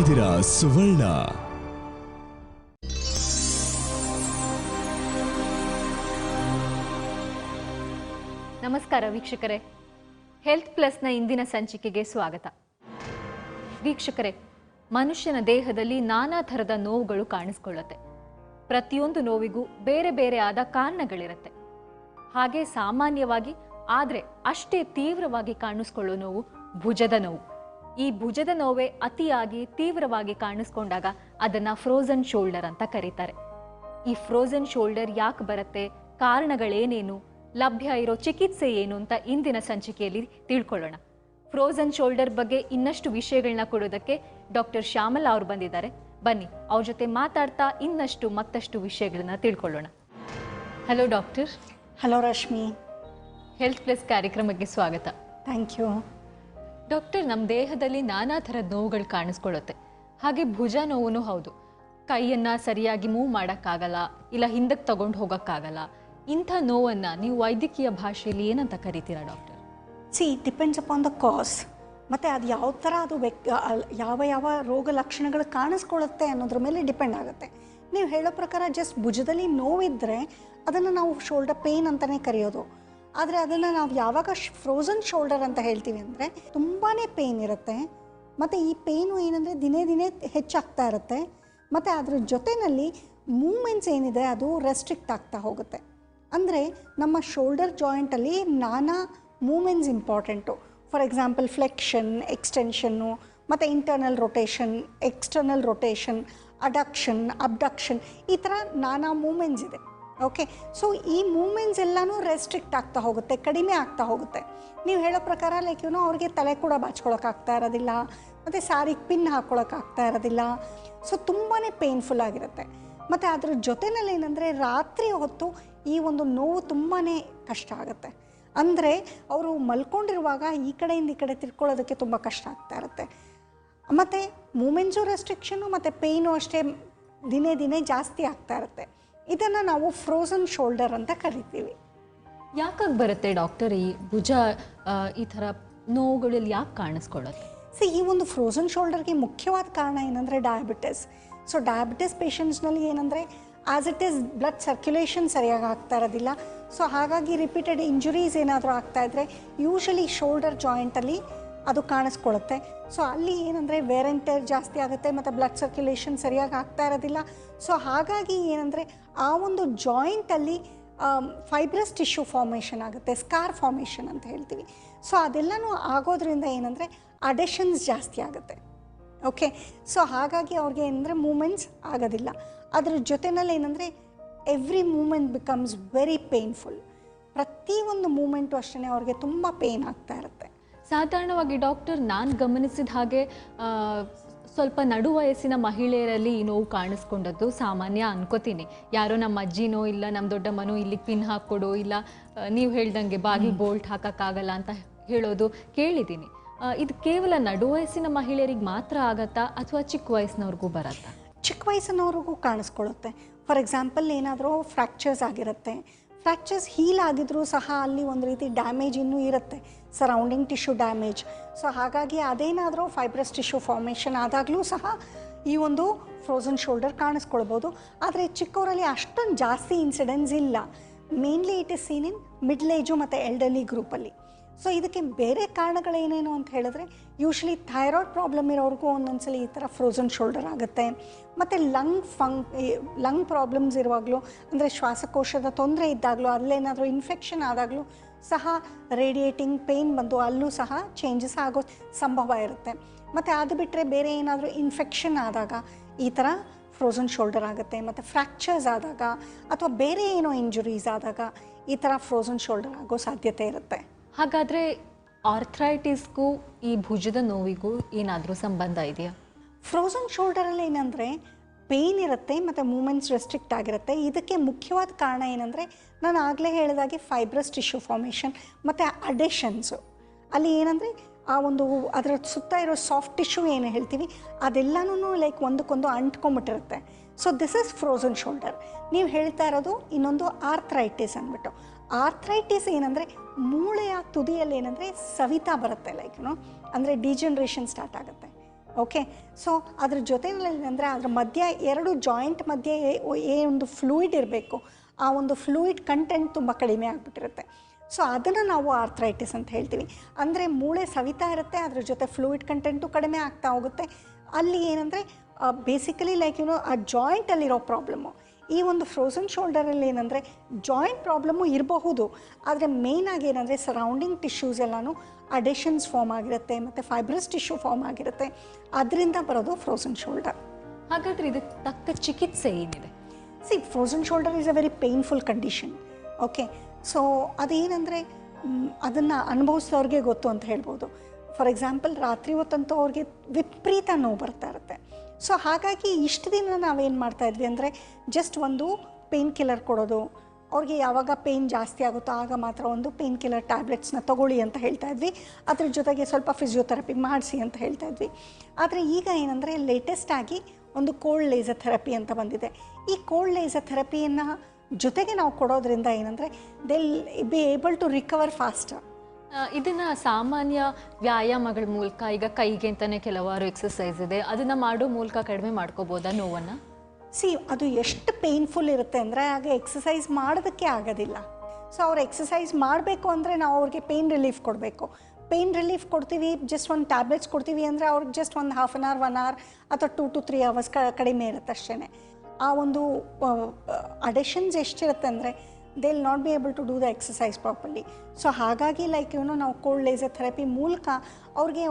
ಇದ್ದೀರಾ ಸುವರ್ಣ. ನಮಸ್ಕಾರ ವೀಕ್ಷಕರೇ, ಹೆಲ್ತ್ ಪ್ಲಸ್ನ ಇಂದಿನ ಸಂಚಿಕೆಗೆ ಸ್ವಾಗತ. ವೀಕ್ಷಕರೇ, ಮನುಷ್ಯನ ದೇಹದಲ್ಲಿ ನಾನಾ ಥರದ ನೋವುಗಳು ಕಾಣಿಸ್ಕೊಳ್ಳುತ್ತೆ. ಪ್ರತಿಯೊಂದು ನೋವಿಗೂ ಬೇರೆ ಬೇರೆ ಆದ ಕಾರಣಗಳಿರುತ್ತೆ. ಹಾಗೆ ಸಾಮಾನ್ಯವಾಗಿ ಆದರೆ ಅಷ್ಟೇ ತೀವ್ರವಾಗಿ ಕಾಣಿಸ್ಕೊಳ್ಳೋ ನೋವು ಭುಜದ ನೋವು. ಈ ಭುಜದ ನೋವೇ ಅತಿಯಾಗಿ ತೀವ್ರವಾಗಿ ಕಾಣಿಸ್ಕೊಂಡಾಗ ಅದನ್ನು ಫ್ರೋಝನ್ ಶೋಲ್ಡರ್ ಅಂತ ಕರೀತಾರೆ. ಈ ಫ್ರೋಝನ್ ಶೋಲ್ಡರ್ ಯಾಕೆ ಬರುತ್ತೆ, ಕಾರಣಗಳೇನೇನು, ಲಭ್ಯ ಇರೋ ಚಿಕಿತ್ಸೆ ಏನು ಅಂತ ಇಂದಿನ ಸಂಚಿಕೆಯಲ್ಲಿ ತಿಳ್ಕೊಳ್ಳೋಣ. ಫ್ರೋಝನ್ ಶೋಲ್ಡರ್ ಬಗ್ಗೆ ಇನ್ನಷ್ಟು ವಿಷಯಗಳನ್ನ ಕೊಡೋದಕ್ಕೆ ಡಾಕ್ಟರ್ ಶ್ಯಾಮಲಾ ಅವರು ಬಂದಿದ್ದಾರೆ. ಬನ್ನಿ ಅವ್ರ ಜೊತೆ ಮಾತಾಡ್ತಾ ಮತ್ತಷ್ಟು ವಿಷಯಗಳನ್ನ ತಿಳ್ಕೊಳ್ಳೋಣ. Hello doctor. Hello Rashmi. Health plus ಕಾರ್ಯಕ್ರಮಕ್ಕೆ ಸ್ವಾಗತ. Thank you. ಡಾಕ್ಟರ್, ನಮ್ಮ ದೇಹದಲ್ಲಿ ನಾನಾ ಥರದ ನೋವುಗಳು ಕಾಣಿಸ್ಕೊಳ್ಳುತ್ತೆ. ಹಾಗೆ ಭುಜ ನೋವು ಹೌದು. ಕೈಯನ್ನು ಸರಿಯಾಗಿ ಮೂವ್ ಮಾಡೋಕ್ಕಾಗಲ್ಲ, ಇಲ್ಲ ಹಿಂದಕ್ಕೆ ತಗೊಂಡು ಹೋಗೋಕ್ಕಾಗಲ್ಲ. ಇಂಥ ನೋವನ್ನು ನೀವು ವೈದ್ಯಕೀಯ ಭಾಷೆಯಲ್ಲಿ ಏನಂತ ಕರಿತೀರಾ doctor? Depends upon the cause, ಮತ್ತು ಅದು ಯಾವ ಥರ ಅದು ಯಾವ ರೋಗ ಲಕ್ಷಣಗಳು ಕಾಣಿಸ್ಕೊಳ್ಳುತ್ತೆ ಅನ್ನೋದ್ರ ಮೇಲೆ ಡಿಪೆಂಡ್ ಆಗುತ್ತೆ. ನೀವು ಹೇಳೋ ಪ್ರಕಾರ ಜಸ್ಟ್ ಭುಜದಲ್ಲಿ ನೋವಿದ್ದರೆ ಅದನ್ನು ನಾವು ಶೋಲ್ಡರ್ ಪೇಯ್ನ್ ಅಂತಲೇ ಕರೆಯೋದು. ಆದರೆ ಅದನ್ನು ನಾವು ಯಾವಾಗ ಫ್ರೋಝನ್ ಶೋಲ್ಡರ್ ಅಂತ ಹೇಳ್ತೀವಿ ಅಂದರೆ ತುಂಬಾ ಪೇಯ್ನ್ ಇರುತ್ತೆ, ಮತ್ತು ಈ ಪೇಯ್ನು ಏನಂದರೆ ದಿನೇ ದಿನೇ ಹೆಚ್ಚಾಗ್ತಾ ಇರುತ್ತೆ, ಮತ್ತು ಅದ್ರ ಜೊತೆಯಲ್ಲಿ ಮೂಮೆಂಟ್ಸ್ ಏನಿದೆ ಅದು ರೆಸ್ಟ್ರಿಕ್ಟ್ ಆಗ್ತಾ ಹೋಗುತ್ತೆ. ಅಂದರೆ ನಮ್ಮ ಶೋಲ್ಡರ್ ಜಾಯಿಂಟಲ್ಲಿ ನಾನಾ movements important. For example flexion, ಎಕ್ಸ್ಟೆನ್ಷನ್ನು, ಮತ್ತು internal rotation, external rotation, adduction, abduction, ಈ ಥರ ನಾನಾ ಮೂಮೆಂಟ್ಸ್ ಇದೆ. ಓಕೆ, ಸೊ ಈ ಮೂಮೆಂಟ್ಸ್ ಎಲ್ಲನೂ ರೆಸ್ಟ್ರಿಕ್ಟ್ ಆಗ್ತಾ ಹೋಗುತ್ತೆ, ಕಡಿಮೆ ಆಗ್ತಾ ಹೋಗುತ್ತೆ. ನೀವು ಹೇಳೋ ಪ್ರಕಾರ ಅವ್ರಿಗೆ ತಲೆ ಕೂಡ ಬಾಚ್ಕೊಳಕ್ಕಾಗ್ತಾ ಇರೋದಿಲ್ಲ, ಮತ್ತು ಸ್ಯಾರಿಗೆ ಪಿನ್ ಹಾಕ್ಕೊಳಕ್ಕಾಗ್ತಾ ಇರೋದಿಲ್ಲ. ಸೊ ತುಂಬಾ ಪೇನ್ಫುಲ್ ಆಗಿರುತ್ತೆ. ಮತ್ತು ಅದ್ರ ಜೊತೆಯಲ್ಲಿ ಏನಂದರೆ ರಾತ್ರಿ ಹೊತ್ತು ಈ ಒಂದು ನೋವು ತುಂಬಾ ಕಷ್ಟ ಆಗುತ್ತೆ. ಅಂದರೆ ಅವರು ಮಲ್ಕೊಂಡಿರುವಾಗ ಈ ಕಡೆಯಿಂದ ಈ ಕಡೆ ತಿರ್ಕೊಳ್ಳೋದಕ್ಕೆ ತುಂಬ ಕಷ್ಟ ಆಗ್ತಾ ಇರುತ್ತೆ. ಮತ್ತು ಮೂಮೆಂಟ್ಸು ರೆಸ್ಟ್ರಿಕ್ಷನ್ನು ಮತ್ತು ಪೇಯ್ನು ಅಷ್ಟೇ ದಿನೇ ದಿನೇ ಜಾಸ್ತಿ ಆಗ್ತಾ ಇರುತ್ತೆ. ಇದನ್ನು ನಾವು ಫ್ರೋಝನ್ ಶೋಲ್ಡರ್ ಅಂತ ಕರಿತೀವಿ. ಯಾಕಾಗಿ ಬರುತ್ತೆ ಡಾಕ್ಟರ್ ಈ ಭುಜ ಈ ಥರ ನೋವುಗಳಲ್ಲಿ ಯಾಕೆ ಕಾಣಿಸ್ಕೊಳ್ಳುತ್ತೆ? ಈ ಒಂದು ಫ್ರೋಝನ್ ಶೋಲ್ಡರ್ಗೆ ಮುಖ್ಯವಾದ ಕಾರಣ ಏನಂದರೆ ಡಯಾಬಿಟಿಸ್. ಸೊ ಡಯಾಬಿಟಿಸ್ ಪೇಷಂಟ್ಸ್ನಲ್ಲಿ ಏನಂದರೆ as it is blood circulation ಸರಿಯಾಗಿ ಆಗ್ತಾ ಇರೋದಿಲ್ಲ. ಸೊ ಹಾಗಾಗಿ ರಿಪೀಟೆಡ್ ಇಂಜುರೀಸ್ ಏನಾದರೂ ಆಗ್ತಾಯಿದ್ರೆ ಯೂಶಲಿ ಶೋಲ್ಡರ್ ಜಾಯಿಂಟಲ್ಲಿ ಅದು ಕಾಣಿಸ್ಕೊಳ್ಳುತ್ತೆ. ಸೊ ಅಲ್ಲಿ ಏನಂದರೆ ವೇರ್ ಆ್ಯಂಡ್ ಟೇರ್ ಜಾಸ್ತಿ ಆಗುತ್ತೆ, ಮತ್ತು ಬ್ಲಡ್ ಸರ್ಕ್ಯುಲೇಷನ್ ಸರಿಯಾಗಿ ಆಗ್ತಾ ಇರೋದಿಲ್ಲ. ಸೊ ಹಾಗಾಗಿ ಏನಂದರೆ ಆ ಒಂದು ಜಾಯಿಂಟಲ್ಲಿ ಫೈಬ್ರಸ್ ಟಿಶ್ಯೂ ಫಾರ್ಮೇಷನ್ ಆಗುತ್ತೆ, ಸ್ಕಾರ್ ಫಾರ್ಮೇಷನ್ ಅಂತ ಹೇಳ್ತೀವಿ. ಸೊ ಅದೆಲ್ಲನೂ ಆಗೋದ್ರಿಂದ ಏನಂದರೆ ಅಡೆಷನ್ಸ್ ಜಾಸ್ತಿ ಆಗುತ್ತೆ. ಓಕೆ, ಸೊ ಹಾಗಾಗಿ ಅವ್ರಿಗೆ ಏನಂದರೆ ಮೂಮೆಂಟ್ಸ್ ಆಗೋದಿಲ್ಲ. ಅದ್ರ ಜೊತೆಯಲ್ಲಿ ಏನಂದರೆ every moment becomes very painful. ಪ್ರತಿಯೊಂದು ಮೂಮೆಂಟು ಅಷ್ಟೇ ಅವ್ರಿಗೆ ತುಂಬ ಪೇಯ್ನ್ ಆಗ್ತಾ ಇರುತ್ತೆ. ಸಾಧಾರಣವಾಗಿ ಡಾಕ್ಟರ್, ನಾನು ಗಮನಿಸಿದ ಹಾಗೆ ಸ್ವಲ್ಪ ನಡು ವಯಸ್ಸಿನ ಮಹಿಳೆಯರಲ್ಲಿ ಈ ನೋವು ಕಾಣಿಸ್ಕೊಂಡದ್ದು ಸಾಮಾನ್ಯ ಅನ್ಕೋತೀನಿ. ಯಾರೋ ನಮ್ಮ ಅಜ್ಜಿನೋ ಇಲ್ಲ ನಮ್ಮ ದೊಡ್ಡಮ್ಮನೋ ಇಲ್ಲಿಗೆ ಪಿನ್ ಹಾಕ್ಕೊಡು, ಇಲ್ಲ ನೀವು ಹೇಳ್ದಂಗೆ ಬಾಗಿಲು ಬೋಲ್ಟ್ ಹಾಕೋಕ್ಕಾಗಲ್ಲ ಅಂತ ಹೇಳೋದು ಕೇಳಿದ್ದೀನಿ. ಇದು ಕೇವಲ ನಡು ವಯಸ್ಸಿನ ಮಹಿಳೆಯರಿಗೆ ಮಾತ್ರ ಆಗತ್ತಾ, ಅಥವಾ ಚಿಕ್ಕ ವಯಸ್ಸಿನವ್ರಿಗೂ ಬರತ್ತಾ? ಚಿಕ್ಕ ವಯಸ್ಸಿನವ್ರಿಗೂ ಕಾಣಿಸ್ಕೊಳ್ಳುತ್ತೆ. ಫಾರ್ ಎಕ್ಸಾಂಪಲ್ ಏನಾದರೂ ಫ್ರ್ಯಾಕ್ಚರ್ಸ್ ಆಗಿರುತ್ತೆ, ಫ್ರ್ಯಾಕ್ಚರ್ಸ್ ಹೀಲ್ ಆಗಿದ್ರೂ ಸಹ ಅಲ್ಲಿ ಒಂದು ರೀತಿ ಡ್ಯಾಮೇಜ್ ಇನ್ನೂ ಇರುತ್ತೆ, ಸರೌಂಡಿಂಗ್ ಟಿಶ್ಯೂ ಡ್ಯಾಮೇಜ್. ಸೊ ಹಾಗಾಗಿ ಅದೇನಾದರೂ ಫೈಬ್ರಸ್ ಟಿಶ್ಯೂ ಫಾರ್ಮೇಷನ್ ಆದಾಗಲೂ ಸಹ ಈ ಒಂದು ಫ್ರೋಝನ್ ಶೋಲ್ಡರ್ ಕಾಣಿಸ್ಕೊಳ್ಬೋದು. ಆದರೆ ಚಿಕ್ಕವರಲ್ಲಿ ಅಷ್ಟೊಂದು ಜಾಸ್ತಿ ಇನ್ಸಿಡೆನ್ಸ್ ಇಲ್ಲ. Mainly it is seen in middle age ಮತ್ತು ಎಲ್ಡರ್ಲಿ ಗ್ರೂಪಲ್ಲಿ. ಸೊ ಇದಕ್ಕೆ ಬೇರೆ ಕಾರಣಗಳೇನೇನು ಅಂತ ಹೇಳಿದ್ರೆ ಯೂಶ್ವಲಿ ಥೈರಾಯ್ಡ್ ಪ್ರಾಬ್ಲಮ್ ಇರೋರಿಗೂ ಒಂದೊಂದ್ಸಲಿ ಈ ಥರ ಫ್ರೋಝನ್ ಶೋಲ್ಡರ್ ಆಗುತ್ತೆ. ಮತ್ತು ಲಂಗ್ ಪ್ರಾಬ್ಲಮ್ಸ್ ಇರುವಾಗಲೂ, ಅಂದರೆ ಶ್ವಾಸಕೋಶದ ತೊಂದರೆ ಇದ್ದಾಗಲೂ, ಅಲ್ಲೇನಾದರೂ ಇನ್ಫೆಕ್ಷನ್ ಆದಾಗಲೂ ಸಹ ರೇಡಿಯೇಟಿಂಗ್ ಪೇಯ್ನ್ ಬಂದು ಅಲ್ಲೂ ಸಹ ಚೇಂಜಸ್ ಆಗೋ ಸಂಭವ ಇರುತ್ತೆ. ಮತ್ತು ಅದು ಬಿಟ್ಟರೆ ಬೇರೆ ಏನಾದರೂ ಇನ್ಫೆಕ್ಷನ್ ಆದಾಗ ಈ ಥರ ಫ್ರೋಝನ್ ಶೋಲ್ಡರ್ ಆಗುತ್ತೆ. ಮತ್ತು ಫ್ರ್ಯಾಕ್ಚರ್ಸ್ ಆದಾಗ ಅಥವಾ ಬೇರೆ ಏನೋ ಇಂಜುರೀಸ್ ಆದಾಗ ಈ ಥರ ಫ್ರೋಝನ್ ಶೋಲ್ಡರ್ ಆಗೋ ಸಾಧ್ಯತೆ ಇರುತ್ತೆ. ಹಾಗಾದರೆ ಆರ್ಥ್ರೈಟಿಸ್ಗೂ ಈ ಭುಜದ ನೋವಿಗೂ ಏನಾದರೂ ಸಂಬಂಧ ಇದೆಯಾ? ಫ್ರೋಝನ್ ಶೋಲ್ಡರಲ್ಲಿ ಏನಂದರೆ ಪೇಯ್ನ್ ಇರುತ್ತೆ ಮತ್ತು ಮೂಮೆಂಟ್ಸ್ ರೆಸ್ಟ್ರಿಕ್ಟ್ ಆಗಿರುತ್ತೆ. ಇದಕ್ಕೆ ಮುಖ್ಯವಾದ ಕಾರಣ ಏನಂದರೆ ನಾನು ಆಗಲೇ ಹೇಳಿದಾಗೆ ಫೈಬ್ರಸ್ ಟಿಶ್ಯೂ ಫಾರ್ಮೇಷನ್ ಮತ್ತು ಅಡೆಷನ್ಸು. ಅಲ್ಲಿ ಏನಂದರೆ ಆ ಒಂದು ಅದರ ಸುತ್ತ ಇರೋ ಸಾಫ್ಟ್ ಟಿಶ್ಯೂ ಏನು ಹೇಳ್ತೀವಿ ಅದೆಲ್ಲನೂ ಲೈಕ್ ಒಂದಕ್ಕೊಂದು ಅಂಟ್ಕೊಂಬಿಟ್ಟಿರುತ್ತೆ. So this is frozen shoulder. ನೀವು ಹೇಳ್ತಾ ಇರೋದು ಇನ್ನೊಂದು ಆರ್ಥ್ರೈಟಿಸ್ ಅಂದ್ಬಿಟ್ಟು. ಆರ್ಥ್ರೈಟಿಸ್ ಏನಂದರೆ ಮೂಳೆಯ ತುದಿಯಲ್ಲಿ ಏನಂದರೆ ಸವಿತಾ ಬರುತ್ತೆ, ಲೈಕ್ ಅಂದರೆ ಡಿಜನರೇಷನ್ ಸ್ಟಾರ್ಟ್ ಆಗುತ್ತೆ. ಓಕೆ. ಸೊ ಅದ್ರ ಜೊತೆಯಲ್ಲಿ ಅಂದರೆ ಅದ್ರ ಮಧ್ಯೆ ಎರಡು ಜಾಯಿಂಟ್ ಮಧ್ಯೆ ಒಂದು ಫ್ಲೂಯಿಡ್ ಇರಬೇಕು, ಆ ಒಂದು ಫ್ಲೂಯಿಡ್ ಕಂಟೆಂಟ್ ತುಂಬ ಕಡಿಮೆ ಆಗಿಬಿಟ್ಟಿರುತ್ತೆ. ಸೊ ಅದನ್ನು ನಾವು ಆರ್ಥ್ರೈಟಿಸ್ ಅಂತ ಹೇಳ್ತೀವಿ. ಅಂದರೆ ಮೂಳೆ ಸವಿತಾ ಇರುತ್ತೆ, ಅದ್ರ ಜೊತೆ ಫ್ಲೂಯಿಡ್ ಕಂಟೆಂಟು ಕಡಿಮೆ ಆಗ್ತಾ ಹೋಗುತ್ತೆ. ಅಲ್ಲಿ ಏನಂದರೆ ಬೇಸಿಕಲಿ ಆ ಜಾಯಿಂಟಲ್ಲಿರೋ ಪ್ರಾಬ್ಲಮ್ಮು. ಈ ಒಂದು ಫ್ರೋಝನ್ ಶೋಲ್ಡರಲ್ಲಿ ಏನಂದರೆ ಜಾಯಿಂಟ್ ಪ್ರಾಬ್ಲಮ್ಮು ಇರಬಹುದು, ಆದರೆ ಮೇಯ್ನಾಗಿ ಏನಂದರೆ ಸರೌಂಡಿಂಗ್ ಟಿಶ್ಯೂಸ್ ಎಲ್ಲನೂ ಅಡೆಷನ್ಸ್ ಫಾರ್ಮ್ ಆಗಿರುತ್ತೆ ಮತ್ತು ಫೈಬ್ರಸ್ ಟಿಶ್ಯೂ ಫಾರ್ಮ್ ಆಗಿರುತ್ತೆ, ಅದರಿಂದ ಬರೋದು ಫ್ರೋಝನ್ ಶೋಲ್ಡರ್. ಹಾಗಾದರೆ ಇದಕ್ಕೆ ತಕ್ಕ ಚಿಕಿತ್ಸೆ ಏನಿದೆ? Frozen shoulder is a very painful condition. Okay. So ಅದೇನೆಂದರೆ ಅದನ್ನು ಅನುಭವಿಸೋರಿಗೆ ಗೊತ್ತು ಅಂತ ಹೇಳ್ಬೋದು. ಫಾರ್ ಎಕ್ಸಾಂಪಲ್ ರಾತ್ರಿ ಹೊತ್ತಂತೂ ಅವ್ರಿಗೆ ವಿಪರೀತ ನೋವು ಬರ್ತಾ ಇರುತ್ತೆ. ಸೊ ಹಾಗಾಗಿ ಇಷ್ಟು ದಿನ ನಾವೇನು ಮಾಡ್ತಾಯಿದ್ವಿ ಅಂದರೆ ಜಸ್ಟ್ ಒಂದು ಪೇನ್ ಕಿಲ್ಲರ್ ಕೊಡೋದು, ಅವ್ರಿಗೆ ಯಾವಾಗ ಪೇಯ್ನ್ ಜಾಸ್ತಿ ಆಗುತ್ತೋ ಆಗ ಮಾತ್ರ ಒಂದು ಪೇನ್ ಕಿಲ್ಲರ್ ಟ್ಯಾಬ್ಲೆಟ್ಸ್ನ ತೊಗೊಳ್ಳಿ ಅಂತ ಹೇಳ್ತಾಯಿದ್ವಿ. ಅದ್ರ ಜೊತೆಗೆ ಸ್ವಲ್ಪ ಫಿಸಿಯೋಥೆರಪಿ ಮಾಡಿಸಿ ಅಂತ ಹೇಳ್ತಾಯಿದ್ವಿ. ಆದರೆ ಈಗ ಏನಂದರೆ ಲೇಟೆಸ್ಟಾಗಿ ಒಂದು ಕೋಲ್ಡ್ ಲೇಸರ್ ಥೆರಪಿ ಅಂತ ಬಂದಿದೆ. ಈ ಕೋಲ್ಡ್ ಲೇಸರ್ ಥೆರಪಿಯನ್ನು ಜೊತೆಗೆ ನಾವು ಕೊಡೋದ್ರಿಂದ ಏನಂದರೆ will be able to recover fast. ಇದನ್ನು ಸಾಮಾನ್ಯ ವ್ಯಾಯಾಮಗಳ ಮೂಲಕ, ಈಗ ಕೈಗೆ ಅಂತಲೇ ಕೆಲವಾರು ಎಕ್ಸಸೈಸ್ ಇದೆ, ಅದನ್ನು ಮಾಡೋ ಮೂಲಕ ಕಡಿಮೆ ಮಾಡ್ಕೋಬೋದಾ ನೋವನ್ನು? ಅದು ಎಷ್ಟು ಪೇಯ್ನ್ಫುಲ್ ಇರುತ್ತೆ ಅಂದರೆ ಆಗ ಎಕ್ಸಸೈಸ್ ಮಾಡೋದಕ್ಕೆ ಆಗೋದಿಲ್ಲ. ಸೊ ಅವ್ರು ಎಕ್ಸಸೈಸ್ ಮಾಡಬೇಕು ಅಂದರೆ ನಾವು ಅವ್ರಿಗೆ ಪೇಯ್ನ್ ರಿಲೀಫ್ ಕೊಡಬೇಕು. ಪೇಯ್ನ್ ರಿಲೀಫ್ ಕೊಡ್ತೀವಿ, ಜಸ್ಟ್ ಒಂದು ಟ್ಯಾಬ್ಲೆಟ್ಸ್ ಕೊಡ್ತೀವಿ ಅಂದರೆ ಅವ್ರಿಗೆ ಜಸ್ಟ್ ಒಂದು ಹಾಫ್ ಆನ್ ಅವರ್ 1 hour ಅಥವಾ 2 to 3 hours ಕಡಿಮೆ ಇರುತ್ತೆ ಅಷ್ಟೇ. ಆ ಒಂದು ಅಡಿಷನ್ಸ್ ಎಷ್ಟಿರುತ್ತೆ ಅಂದರೆ they will not be able to do the exercise properly. So ಹಾಗಾಗಿ ನಾವು ಕೋಲ್ಡ್ ಲೇಸರ್ ಥೆರಪಿ ಮೂಲಕ ಅವ್ರಿಗೆ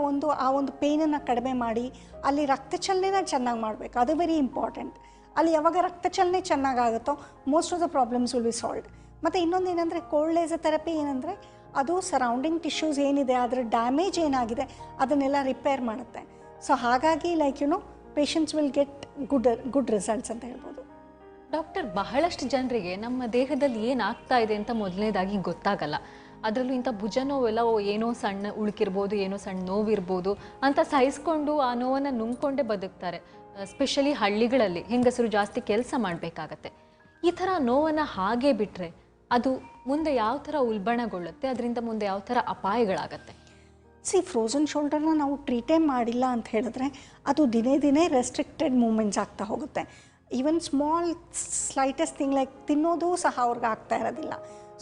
ಆ ಒಂದು ಪೇಯ್ನನ್ನು ಕಡಿಮೆ ಮಾಡಿ ಅಲ್ಲಿ ರಕ್ತ ಚಲನೆನ ಚೆನ್ನಾಗಿ ಮಾಡಬೇಕು. ಅದು ವೆರಿ ಇಂಪಾರ್ಟೆಂಟ್. ಅಲ್ಲಿ ಯಾವಾಗ ರಕ್ತ ಚಲನೆ ಚೆನ್ನಾಗಾಗುತ್ತೋ most of the problems will be solved. ಮತ್ತು ಇನ್ನೊಂದು ಏನಂದರೆ ಕೋಲ್ಡ್ ಲೇಸರ್ ಥೆರಪಿ ಏನಂದರೆ ಅದು ಸರೌಂಡಿಂಗ್ ಟಿಶ್ಯೂಸ್ ಏನಿದೆ ಅದರ ಡ್ಯಾಮೇಜ್ ಏನಾಗಿದೆ ಅದನ್ನೆಲ್ಲ ರಿಪೇರ್ ಮಾಡುತ್ತೆ. ಸೊ ಹಾಗಾಗಿ patients will get good results ಅಂತ ಹೇಳ್ಬೋದು. ಡಾಕ್ಟರ್, ಬಹಳಷ್ಟು ಜನರಿಗೆ ನಮ್ಮ ದೇಹದಲ್ಲಿ ಏನಾಗ್ತಾ ಇದೆ ಅಂತ ಮೊದಲನೇದಾಗಿ ಗೊತ್ತಾಗಲ್ಲ. ಅದರಲ್ಲೂ ಇಂಥ ಭುಜ ನೋವೆಲ್ಲ ಏನೋ ಸಣ್ಣ ಉಳುಕಿರ್ಬೋದು, ಏನೋ ಸಣ್ಣ ನೋವಿರ್ಬೋದು ಅಂತ ಸಹಿಸ್ಕೊಂಡು ಆ ನೋವನ್ನು ನುಂಗ್ಕೊಂಡೇ ಬದುಕ್ತಾರೆ. ಸ್ಪೆಷಲಿ ಹಳ್ಳಿಗಳಲ್ಲಿ ಹೆಂಗಸರು ಜಾಸ್ತಿ ಕೆಲಸ ಮಾಡಬೇಕಾಗತ್ತೆ. ಈ ಥರ ನೋವನ್ನು ಹಾಗೆ ಬಿಟ್ಟರೆ ಅದು ಮುಂದೆ ಯಾವ ಥರ ಉಲ್ಬಣಗೊಳ್ಳುತ್ತೆ, ಅದರಿಂದ ಮುಂದೆ ಯಾವ ಥರ ಅಪಾಯಗಳಾಗತ್ತೆ? ಫ್ರೋಝನ್ ಶೋಲ್ಡರ್ನ ನಾವು ಟ್ರೀಟೇ ಮಾಡಿಲ್ಲ ಅಂತ ಹೇಳಿದ್ರೆ ಅದು ದಿನೇ ದಿನೇ ರೆಸ್ಟ್ರಿಕ್ಟೆಡ್ ಮೂಮೆಂಟ್ಸ್ ಆಗ್ತಾ ಹೋಗುತ್ತೆ. Even small slightest thing like ತಿನ್ನೋದು ಸಹ ಅವ್ರಿಗೆ ಆಗ್ತಾ ಇರೋದಿಲ್ಲ.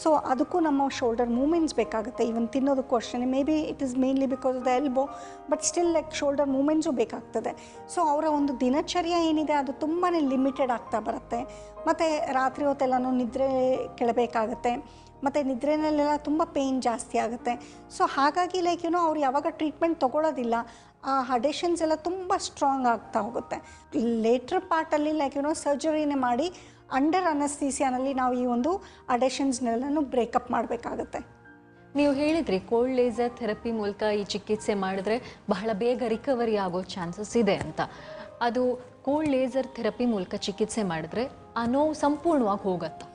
ಸೊ ಅದಕ್ಕೂ ನಮ್ಮ ಶೋಲ್ಡರ್ ಮೂಮೆಂಟ್ಸ್ ಬೇಕಾಗುತ್ತೆ. ಈವನ್ ತಿನ್ನೋದಕ್ಕೂ ಅಷ್ಟೇ. May be it is mainly because of the elbow, but still shoulder movements ಬೇಕಾಗ್ತದೆ. ಸೊ ಅವರ ಒಂದು ದಿನಚರ್ಯ ಏನಿದೆ ಅದು ತುಂಬಾ ಲಿಮಿಟೆಡ್ ಆಗ್ತಾ ಬರುತ್ತೆ. ಮತ್ತು ರಾತ್ರಿ ಹೊತ್ತೆಲ್ಲನೂ ನಿದ್ರೆ ಕೆಳಬೇಕಾಗತ್ತೆ, ಮತ್ತು ನಿದ್ರೆನಲ್ಲೆಲ್ಲ ತುಂಬ ಪೇಯ್ನ್ ಜಾಸ್ತಿ ಆಗುತ್ತೆ. ಸೊ ಹಾಗಾಗಿ ಅವ್ರು ಯಾವಾಗ ಟ್ರೀಟ್ಮೆಂಟ್ ತೊಗೊಳ್ಳೋದಿಲ್ಲ ಆ ಅಡೆಷನ್ಸ್ ಎಲ್ಲ ತುಂಬ ಸ್ಟ್ರಾಂಗ್ ಆಗ್ತಾ ಹೋಗುತ್ತೆ. ಲೇಟ್ರ್ ಪಾರ್ಟಲ್ಲಿ ಸರ್ಜರಿನೇ ಮಾಡಿ ಅಂಡರ್ ಅನಸ್ಥೀಸಿಯಾನಲ್ಲಿ ನಾವು ಈ ಒಂದು ಅಡೆಷನ್ಸ್ನೆಲ್ಲನೂ ಬ್ರೇಕಪ್ ಮಾಡಬೇಕಾಗತ್ತೆ. ನೀವು ಹೇಳಿದ್ರಿ ಕೋಲ್ಡ್ ಲೇಸರ್ ಥೆರಪಿ ಮೂಲಕ ಈ ಚಿಕಿತ್ಸೆ ಮಾಡಿದ್ರೆ ಬಹಳ ಬೇಗ ರಿಕವರಿ ಆಗೋ ಚಾನ್ಸಸ್ ಇದೆ ಅಂತ. ಅದು ಕೋಲ್ಡ್ ಲೇಸರ್ ಥೆರಪಿ ಮೂಲಕ ಚಿಕಿತ್ಸೆ ಮಾಡಿದ್ರೆ ಆ ನೋವು ಸಂಪೂರ್ಣವಾಗಿ ಹೋಗುತ್ತಾ?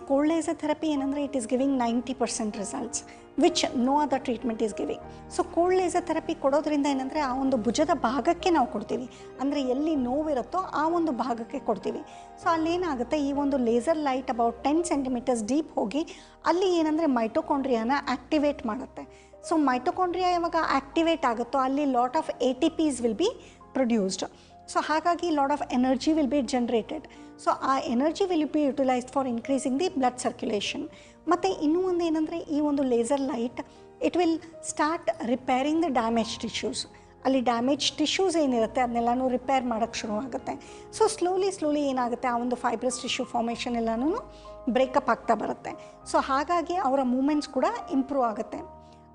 ಕೋಲ್ಡ್ ಲೇಸರ್ ಥೆರಪಿ ಏನಂದರೆ it is giving 90% results which no other treatment is giving. So cold laser therapy ಕೊಡೋದ್ರಿಂದ ಏನಂದರೆ ಆ ಒಂದು ಭುಜದ ಭಾಗಕ್ಕೆ ನಾವು ಕೊಡ್ತೀವಿ, ಅಂದರೆ ಎಲ್ಲಿ ನೋವಿರುತ್ತೋ ಆ ಒಂದು ಭಾಗಕ್ಕೆ ಕೊಡ್ತೀವಿ. ಸೊ ಅಲ್ಲೇನಾಗುತ್ತೆ, ಈ ಒಂದು laser light about 10 centimeters deep ಹೋಗಿ ಅಲ್ಲಿ ಏನಂದರೆ ಮೈಟೊಕಾಂಡ್ರಿಯಾನ ಆ್ಯಕ್ಟಿವೇಟ್ ಮಾಡುತ್ತೆ. ಸೊ ಮೈಟೊಕಾಂಡ್ರಿಯಾ ಯಾವಾಗ ಆ್ಯಕ್ಟಿವೇಟ್ ಆಗುತ್ತೋ ಅಲ್ಲಿ lot of ATPs will be produced. So ಹಾಗಾಗಿ lot of energy will be generated. So ಆ energy will be utilised for increasing the blood circulation. ಮತ್ತು ಇನ್ನೂ ಒಂದು ಏನಂದರೆ ಈ ಒಂದು laser light it will start repairing the damage tissues. ಅಲ್ಲಿ damage tissues ಏನಿರುತ್ತೆ ಅದನ್ನೆಲ್ಲನೂ ರಿಪೇರ್ ಮಾಡೋಕ್ಕೆ ಶುರು ಆಗುತ್ತೆ. ಸೊ ಸ್ಲೋಲಿ ಏನಾಗುತ್ತೆ, ಆ ಒಂದು ಫೈಬ್ರಸ್ ಟಿಶ್ಯೂ ಫಾರ್ಮೇಷನ್ ಎಲ್ಲನೂ ಬ್ರೇಕಪ್ ಆಗ್ತಾ ಬರುತ್ತೆ. ಸೊ ಹಾಗಾಗಿ ಅವರ ಮೂಮೆಂಟ್ಸ್ ಕೂಡ ಇಂಪ್ರೂವ್ ಆಗುತ್ತೆ.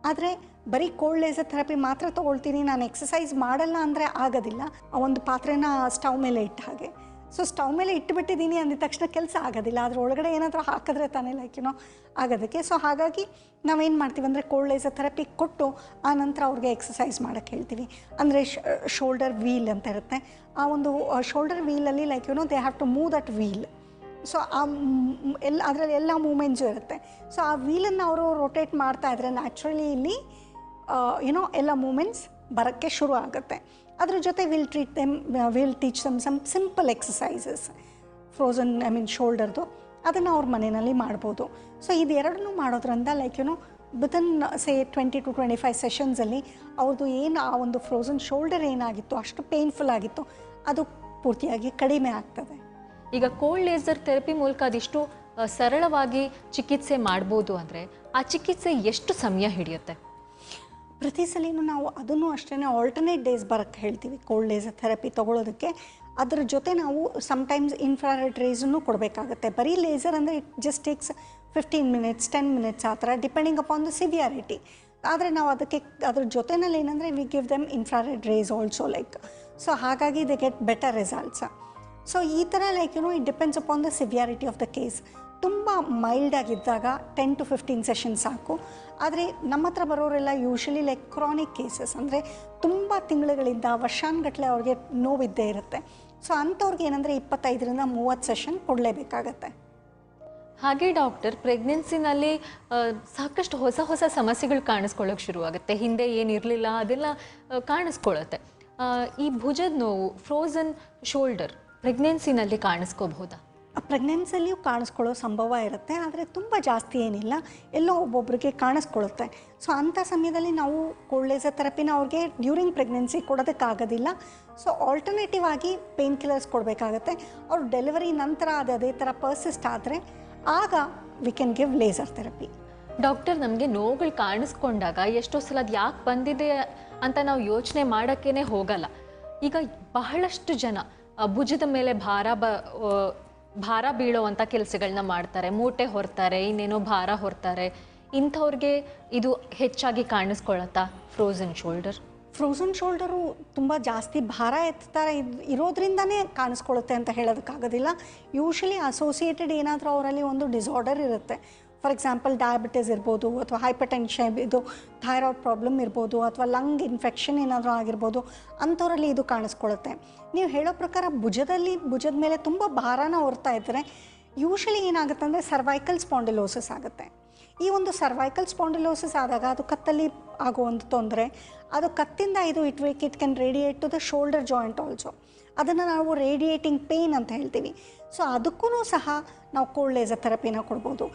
ಆದರೆ ಬರೀ ಕೋಲ್ಡ್ ಲೇಸರ್ ಥೆರಪಿ ಮಾತ್ರ ತೊಗೊಳ್ತೀನಿ, ನಾನು ಎಕ್ಸಸೈಸ್ ಮಾಡಲ್ಲ ಅಂದರೆ ಆಗೋದಿಲ್ಲ. ಆ ಒಂದು ಪಾತ್ರೆನ ಸ್ಟವ್ ಮೇಲೆ ಇಟ್ಟ ಹಾಗೆ. ಸೊ ಸ್ಟವ್ ಮೇಲೆ ಇಟ್ಟುಬಿಟ್ಟಿದ್ದೀನಿ ಅಂದಿದ ತಕ್ಷಣ ಕೆಲಸ ಆಗೋದಿಲ್ಲ, ಅದ್ರ ಒಳಗಡೆ ಏನಾದರೂ ಹಾಕಿದ್ರೆ ತಾನೇ ಆಗೋದಕ್ಕೆ. ಸೊ ಹಾಗಾಗಿ ನಾವೇನು ಮಾಡ್ತೀವಿ ಅಂದರೆ ಕೋಲ್ಡ್ ಲೇಸರ್ ಥೆರಪಿ ಕೊಟ್ಟು ಆ ನಂತರ ಅವ್ರಿಗೆ ಎಕ್ಸಸೈಸ್ ಮಾಡೋಕ್ಕೆ ಹೇಳ್ತೀವಿ. ಅಂದರೆ ಶೋಲ್ಡರ್ ವೀಲ್ ಅಂತ ಇರುತ್ತೆ. ಆ ಒಂದು ಶೋಲ್ಡರ್ ವೀಲಲ್ಲಿ they have to move that wheel. So ಅದರಲ್ಲಿ ಎಲ್ಲ ಮೂಮೆಂಟ್ಸು ಇರುತ್ತೆ. ಸೊ ಆ ವೀಲನ್ನು ಅವರು ರೊಟೇಟ್ ಮಾಡ್ತಾ ಇದ್ರೆ ನ್ಯಾಚುರಲಿ ಇಲ್ಲಿ ಎಲ್ಲ ಮೂಮೆಂಟ್ಸ್ ಬರೋಕ್ಕೆ ಶುರು ಆಗುತ್ತೆ. ಅದ್ರ ಜೊತೆ will teach some simple exercises ಶೋಲ್ಡರ್ದು, ಅದನ್ನು ಅವ್ರ ಮನೆಯಲ್ಲಿ ಮಾಡ್ಬೋದು. ಸೊ ಇದೆರಡನ್ನೂ ಮಾಡೋದ್ರಿಂದ ವಿತಿನ್ ಸೇ 20 to 25 ಸೆಷನ್ಸಲ್ಲಿ ಅವ್ರದ್ದು ಏನು ಆ ಒಂದು ಫ್ರೋಝನ್ ಶೋಲ್ಡರ್ ಏನಾಗಿತ್ತು ಅಷ್ಟು ಪೇನ್ಫುಲ್ ಆಗಿತ್ತು ಅದು ಪೂರ್ತಿಯಾಗಿ ಕಡಿಮೆ ಆಗ್ತದೆ. ಈಗ ಕೋಲ್ಡ್ ಲೇಸರ್ ಥೆರಪಿ ಮೂಲಕ ಅದಿಷ್ಟು ಸರಳವಾಗಿ ಚಿಕಿತ್ಸೆ ಮಾಡ್ಬೋದು ಅಂದರೆ ಆ ಚಿಕಿತ್ಸೆ ಎಷ್ಟು ಸಮಯ ಹಿಡಿಯುತ್ತೆ? ಪ್ರತಿ ಸಲಿನೂ ನಾವು ಅದನ್ನು ಅಷ್ಟೇ ಆಲ್ಟರ್ನೇಟ್ ಡೇಸ್ ಬರೋಕ್ಕೆ ಹೇಳ್ತೀವಿ ಕೋಲ್ಡ್ ಲೇಸರ್ ಥೆರಪಿ ತೊಗೊಳೋದಕ್ಕೆ. ಅದ್ರ ಜೊತೆ ನಾವು ಸಮ್ಟೈಮ್ಸ್ ಇನ್ಫ್ರಾರೆಡ್ ರೇಸನ್ನು ಕೊಡಬೇಕಾಗುತ್ತೆ. ಬರೀ ಲೇಸರ್ ಅಂದರೆ it just takes 15 minutes 10 minutes ಆ ಥರ ಡಿಪೆಂಡಿಂಗ್ ಅಪಾನ್ ದ ಸಿವಿಯಾರಿಟಿ. ಆದರೆ ನಾವು ಅದ್ರ ಜೊತೆನಲ್ಲಿ ಏನಂದರೆ we give them infrared rays also like. So ಹಾಗಾಗಿ they get better results. So ಈ ಥರ like it depends upon the severity of the case. ತುಂಬ ಮೈಲ್ಡಾಗಿದ್ದಾಗ 10 to 15 ಸೆಷನ್ಸ್ ಸಾಕು. ಆದರೆ ನಮ್ಮ ಹತ್ರ ಬರೋರೆಲ್ಲ ಯೂಶ್ವಲಿ ಲೈಕ್ ಕ್ರಾನಿಕ್ ಕೇಸಸ್, ಅಂದರೆ ತುಂಬ ತಿಂಗಳುಗಳಿಂದ ವರ್ಷಾನುಗಟ್ಟಲೆ ಅವ್ರಿಗೆ ನೋವಿದ್ದೇ ಇರುತ್ತೆ. ಸೊ ಅಂಥವ್ರಿಗೆ ಏನಂದರೆ 25 to 30 ಸೆಷನ್ ಕೊಡಲೇಬೇಕಾಗತ್ತೆ. ಹಾಗೆ ಡಾಕ್ಟರ್, ಪ್ರೆಗ್ನೆನ್ಸಿನಲ್ಲಿ ಸಾಕಷ್ಟು ಹೊಸ ಹೊಸ ಸಮಸ್ಯೆಗಳು ಕಾಣಿಸ್ಕೊಳ್ಳೋಕೆ ಶುರುವಾಗುತ್ತೆ. ಹಿಂದೆ ಏನಿರಲಿಲ್ಲ ಅದೆಲ್ಲ ಕಾಣಿಸ್ಕೊಳ್ಳುತ್ತೆ. ಈ ಭುಜದ ನೋವು, ಫ್ರೋಝನ್ ಶೋಲ್ಡರ್ ಪ್ರೆಗ್ನೆನ್ಸಿನಲ್ಲಿ ಕಾಣಿಸ್ಕೋಬಹುದಾ? ಪ್ರೆಗ್ನೆನ್ಸಿಯಲ್ಲಿಯೂ ಕಾಣಿಸ್ಕೊಳ್ಳೋ ಸಂಭವ ಇರುತ್ತೆ, ಆದರೆ ತುಂಬ ಜಾಸ್ತಿ ಏನಿಲ್ಲ, ಎಲ್ಲೋ ಒಬ್ಬೊಬ್ಬರಿಗೆ ಕಾಣಿಸ್ಕೊಳ್ಳುತ್ತೆ. ಸೊ ಅಂಥ ಸಮಯದಲ್ಲಿ ನಾವು ಕೋಲ್ಡ್ ಲೇಸರ್ ಥೆರಪಿನ ಅವ್ರಿಗೆ ಡ್ಯೂರಿಂಗ್ ಪ್ರೆಗ್ನೆನ್ಸಿ ಕೊಡೋದಕ್ಕಾಗೋದಿಲ್ಲ. ಸೊ ಆಲ್ಟರ್ನೇಟಿವ್ ಆಗಿ ಪೇನ್ ಕಿಲ್ಲರ್ಸ್ ಕೊಡಬೇಕಾಗತ್ತೆ. ಅವ್ರು ಡೆಲಿವರಿ ನಂತರ ಅದೇ ಥರ ಪರ್ಸಿಸ್ಟ್ ಆದರೆ ಆಗ we can give laser therapy. Doctor, ನಮಗೆ ನೋವುಗಳು ಕಾಣಿಸ್ಕೊಂಡಾಗ ಎಷ್ಟೋ ಸಲ ಅದು ಯಾಕೆ ಬಂದಿದೆ ಅಂತ ನಾವು ಯೋಚನೆ ಮಾಡೋಕ್ಕೇ ಹೋಗಲ್ಲ. ಈಗ ಬಹಳಷ್ಟು ಜನ ಭುಜದ ಮೇಲೆ ಭಾರ ಬೀಳೋವಂಥ ಕೆಲಸಗಳನ್ನ ಮಾಡ್ತಾರೆ, ಮೂಟೆ ಹೊರ್ತಾರೆ, ಇನ್ನೇನೋ ಭಾರ ಹೊರ್ತಾರೆ. ಇಂಥವ್ರಿಗೆ ಇದು ಹೆಚ್ಚಾಗಿ ಕಾಣಿಸ್ಕೊಳ್ಳುತ್ತಾ ಫ್ರೋಝನ್ ಶೋಲ್ಡರ್? ಫ್ರೋಝನ್ ಶೋಲ್ಡರು ತುಂಬ ಜಾಸ್ತಿ ಭಾರ ಎತ್ತಾರೆ ಇರೋದ್ರಿಂದನೇ ಕಾಣಿಸ್ಕೊಳ್ಳುತ್ತೆ ಅಂತ ಹೇಳೋದಕ್ಕಾಗೋದಿಲ್ಲ. ಯೂಶ್ವಲಿ ಅಸೋಸಿಯೇಟೆಡ್ ಏನಾದರೂ ಅವರಲ್ಲಿ ಒಂದು ಡಿಸಾರ್ಡರ್ ಇರುತ್ತೆ. ಫಾರ್ ಎಕ್ಸಾಂಪಲ್ ಡಯಾಬಿಟಿಸ್ ಇರ್ಬೋದು, ಅಥವಾ ಹೈಪರ್ಟೆನ್ಷನ್, ಇದು ಥೈರಾಯ್ಡ್ ಪ್ರಾಬ್ಲಮ್ ಇರ್ಬೋದು, ಅಥವಾ ಲಂಗ್ ಇನ್ಫೆಕ್ಷನ್ ಏನಾದರೂ ಆಗಿರ್ಬೋದು, ಅಂಥವರಲ್ಲಿ ಇದು ಕಾಣಿಸ್ಕೊಳ್ಳುತ್ತೆ. ನೀವು ಹೇಳೋ ಪ್ರಕಾರ ಭುಜದ ಮೇಲೆ ತುಂಬ ಭಾರನ ಹೊರ್ತಾ ಇದ್ದರೆ ಯೂಶ್ವಲಿ ಏನಾಗುತ್ತೆ ಅಂದರೆ ಸರ್ವೈಕಲ್ ಸ್ಪಾಂಡಿಲೋಸಿಸ್ ಆಗುತ್ತೆ. ಈ ಒಂದು ಸರ್ವೈಕಲ್ ಸ್ಪಾಂಡಿಲೋಸಿಸ್ ಆದಾಗ ಅದು ಕತ್ತಲ್ಲಿ ಆಗೋ ಒಂದು ತೊಂದರೆ, ಅದು ಕತ್ತಿಂದ it can radiate to the shoulder joint also. ಅದನ್ನು ನಾವು ರೇಡಿಯೇಟಿಂಗ್ ಪೇಯ್ನ್ ಅಂತ ಹೇಳ್ತೀವಿ. ಸೊ ಅದಕ್ಕೂ ಸಹ ನಾವು ಕೋಲ್ಡ್ ಲೇಸರ್ ಥೆರಪಿನ ಕೊಡ್ಬೋದು.